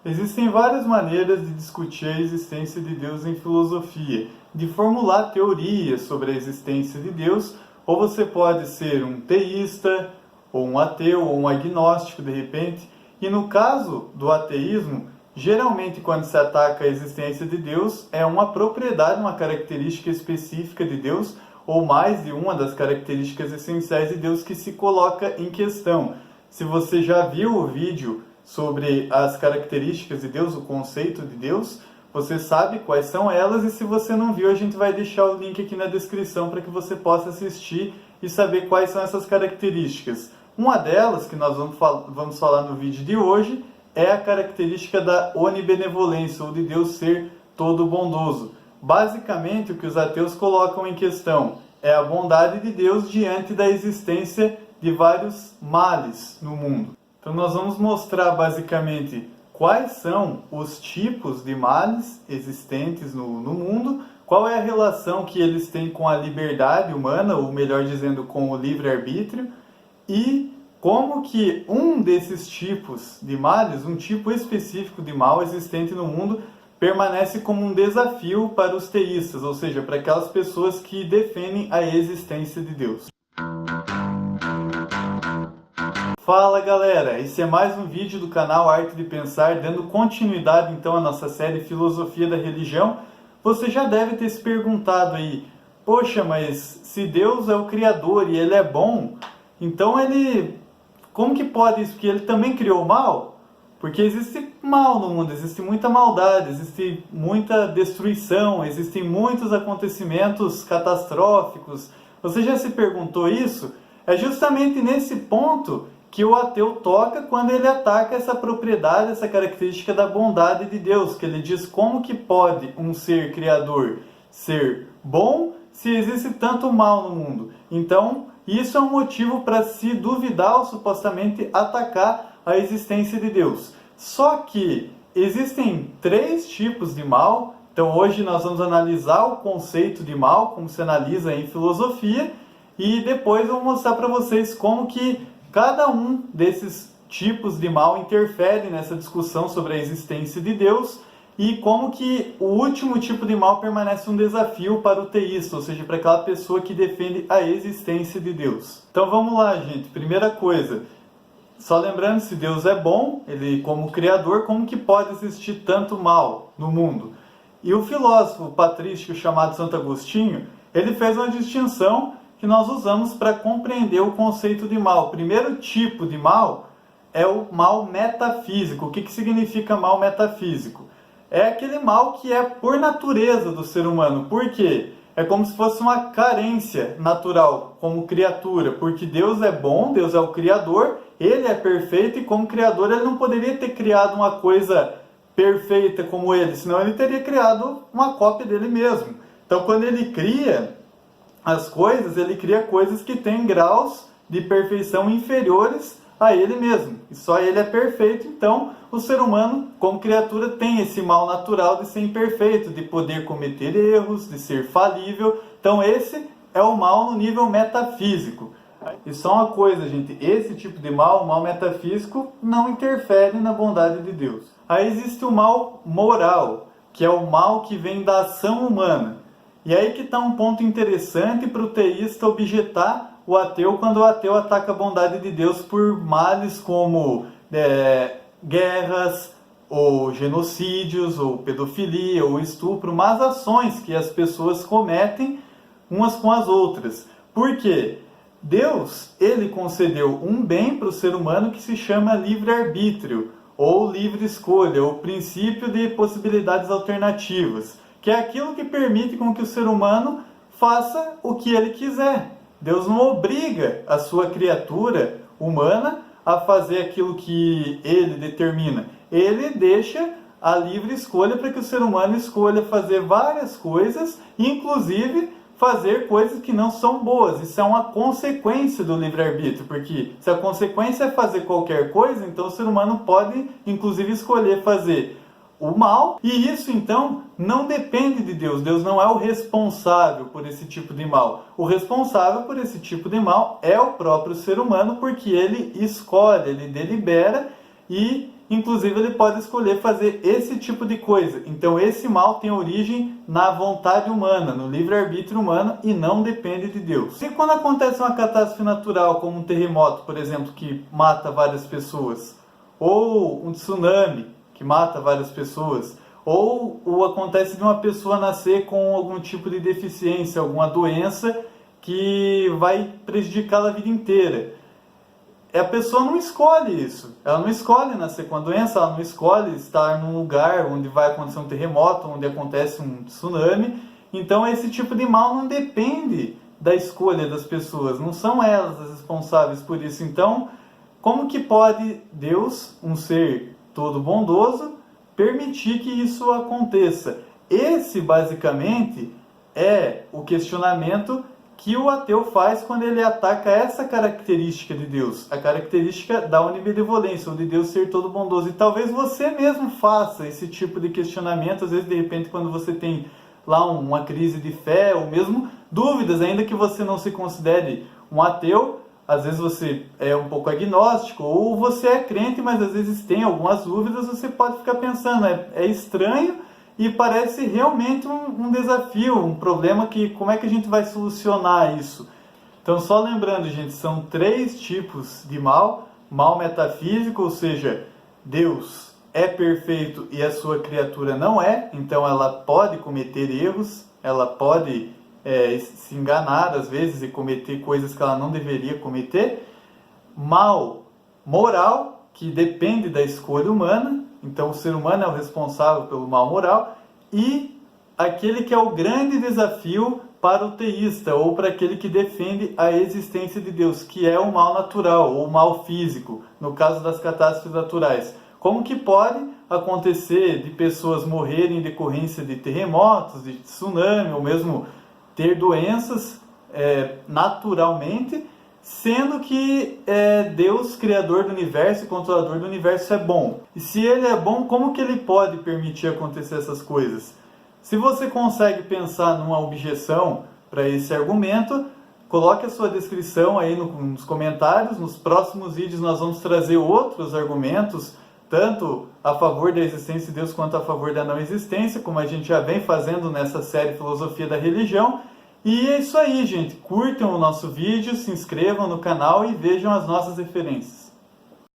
Existem várias maneiras de discutir a existência de Deus em filosofia, de formular teorias sobre a existência de Deus, ou você pode ser um teísta, ou um ateu, ou um agnóstico de repente. E no caso do ateísmo, geralmente quando se ataca a existência de Deus, é uma propriedade, uma característica específica de Deus, ou mais de uma das características essenciais de Deus que se coloca em questão. Se você já viu o vídeo sobre as características de Deus, o conceito de Deus, você sabe quais são elas, e se você não viu, a gente vai deixar o link aqui na descrição para que você possa assistir e saber quais são essas características. Uma delas, que nós vamos falar no vídeo de hoje, é a característica da onibenevolência, ou de Deus ser todo bondoso. Basicamente, o que os ateus colocam em questão é a bondade de Deus diante da existência de vários males no mundo. Então nós vamos mostrar basicamente quais são os tipos de males existentes no mundo, qual é a relação que eles têm com a liberdade humana, ou melhor dizendo, com o livre-arbítrio, e como que um desses tipos de males, um tipo específico de mal existente no mundo, permanece como um desafio para os teístas, ou seja, para aquelas pessoas que defendem a existência de Deus. Fala galera, esse é mais um vídeo do canal Arte de Pensar, dando continuidade então à nossa série Filosofia da Religião. Você já deve ter se perguntado aí, poxa, mas se Deus é o Criador e Ele é bom, então como que pode isso? Porque Ele também criou o mal? Porque existe mal no mundo, existe muita maldade, existe muita destruição, existem muitos acontecimentos catastróficos. Você já se perguntou isso? É justamente nesse ponto que o ateu toca quando ele ataca essa propriedade, essa característica da bondade de Deus, que ele diz como que pode um ser criador ser bom se existe tanto mal no mundo. Então, isso é um motivo para se duvidar ou supostamente atacar a existência de Deus. Só que existem três tipos de mal. Então hoje nós vamos analisar o conceito de mal, como se analisa em filosofia, e depois eu vou mostrar para vocês como que cada um desses tipos de mal interfere nessa discussão sobre a existência de Deus, e como que o último tipo de mal permanece um desafio para o teísta, ou seja, para aquela pessoa que defende a existência de Deus. Então vamos lá, gente. Primeira coisa, só lembrando, se Deus é bom, Ele como Criador, como que pode existir tanto mal no mundo? E o filósofo patrístico chamado Santo Agostinho, ele fez uma distinção que nós usamos para compreender o conceito de mal. O primeiro tipo de mal é o mal metafísico. O que significa mal metafísico? É aquele mal que é por natureza do ser humano. Por quê? É como se fosse uma carência natural como criatura, porque Deus é bom, Deus é o Criador, Ele é perfeito, e como Criador Ele não poderia ter criado uma coisa perfeita como Ele, senão Ele teria criado uma cópia dele mesmo. Então quando Ele cria as coisas, Ele cria coisas que têm graus de perfeição inferiores a Ele mesmo. E só Ele é perfeito, então o ser humano, como criatura, tem esse mal natural de ser imperfeito, de poder cometer erros, de ser falível. Então esse é o mal no nível metafísico. E só uma coisa, gente, esse tipo de mal, o mal metafísico, não interfere na bondade de Deus. Aí existe o mal moral, que é o mal que vem da ação humana. E aí que está um ponto interessante para o teísta objetar o ateu quando o ateu ataca a bondade de Deus por males como guerras, ou genocídios, ou pedofilia, ou estupro, más ações que as pessoas cometem umas com as outras. Por quê? Deus, Ele concedeu um bem para o ser humano que se chama livre-arbítrio, ou livre escolha, ou princípio de possibilidades alternativas, que é aquilo que permite com que o ser humano faça o que ele quiser. Deus não obriga a sua criatura humana a fazer aquilo que Ele determina. Ele deixa a livre escolha para que o ser humano escolha fazer várias coisas, inclusive fazer coisas que não são boas. Isso é uma consequência do livre-arbítrio, porque se a consequência é fazer qualquer coisa, então o ser humano pode, inclusive, escolher fazer o mal, e isso então não depende de Deus. Deus não é o responsável por esse tipo de mal. O responsável por esse tipo de mal é o próprio ser humano, porque ele escolhe, ele delibera, e inclusive ele pode escolher fazer esse tipo de coisa. Então esse mal tem origem na vontade humana, no livre-arbítrio humano, e não depende de Deus. E quando acontece uma catástrofe natural, como um terremoto, por exemplo, que mata várias pessoas, ou um tsunami que mata várias pessoas, ou acontece de uma pessoa nascer com algum tipo de deficiência, alguma doença que vai prejudicá-la a vida inteira. A pessoa não escolhe isso. Ela não escolhe nascer com a doença, ela não escolhe estar num lugar onde vai acontecer um terremoto, onde acontece um tsunami. Então esse tipo de mal não depende da escolha das pessoas, não são elas as responsáveis por isso. Então, como que pode Deus, um ser todo bondoso, permitir que isso aconteça? Esse, basicamente, é o questionamento que o ateu faz quando ele ataca essa característica de Deus, a característica da onibenevolência, ou de Deus ser todo bondoso. E talvez você mesmo faça esse tipo de questionamento, às vezes, de repente, quando você tem lá uma crise de fé, ou mesmo dúvidas, ainda que você não se considere um ateu. Às vezes você é um pouco agnóstico, ou você é crente, mas às vezes tem algumas dúvidas, você pode ficar pensando, é estranho e parece realmente um desafio, um problema que como é que a gente vai solucionar isso? Então só lembrando, gente, são 3 tipos de mal: mal metafísico, ou seja, Deus é perfeito e a sua criatura não é, então ela pode cometer erros, ela pode se enganar às vezes e cometer coisas que ela não deveria cometer. Mal moral, que depende da escolha humana, então o ser humano é o responsável pelo mal moral. E aquele que é o grande desafio para o teísta, ou para aquele que defende a existência de Deus, que é o mal natural, ou o mal físico, no caso das catástrofes naturais. Como que pode acontecer de pessoas morrerem em decorrência de terremotos, de tsunami, ou mesmo ter doenças naturalmente, sendo que Deus, criador do universo e controlador do universo, é bom? E se ele é bom, como que ele pode permitir acontecer essas coisas? Se você consegue pensar numa objeção para esse argumento, coloque a sua descrição aí nos comentários. Nos próximos vídeos nós vamos trazer outros argumentos, tanto a favor da existência de Deus quanto a favor da não existência, como a gente já vem fazendo nessa série Filosofia da Religião. E é isso aí, gente. Curtam o nosso vídeo, se inscrevam no canal e vejam as nossas referências.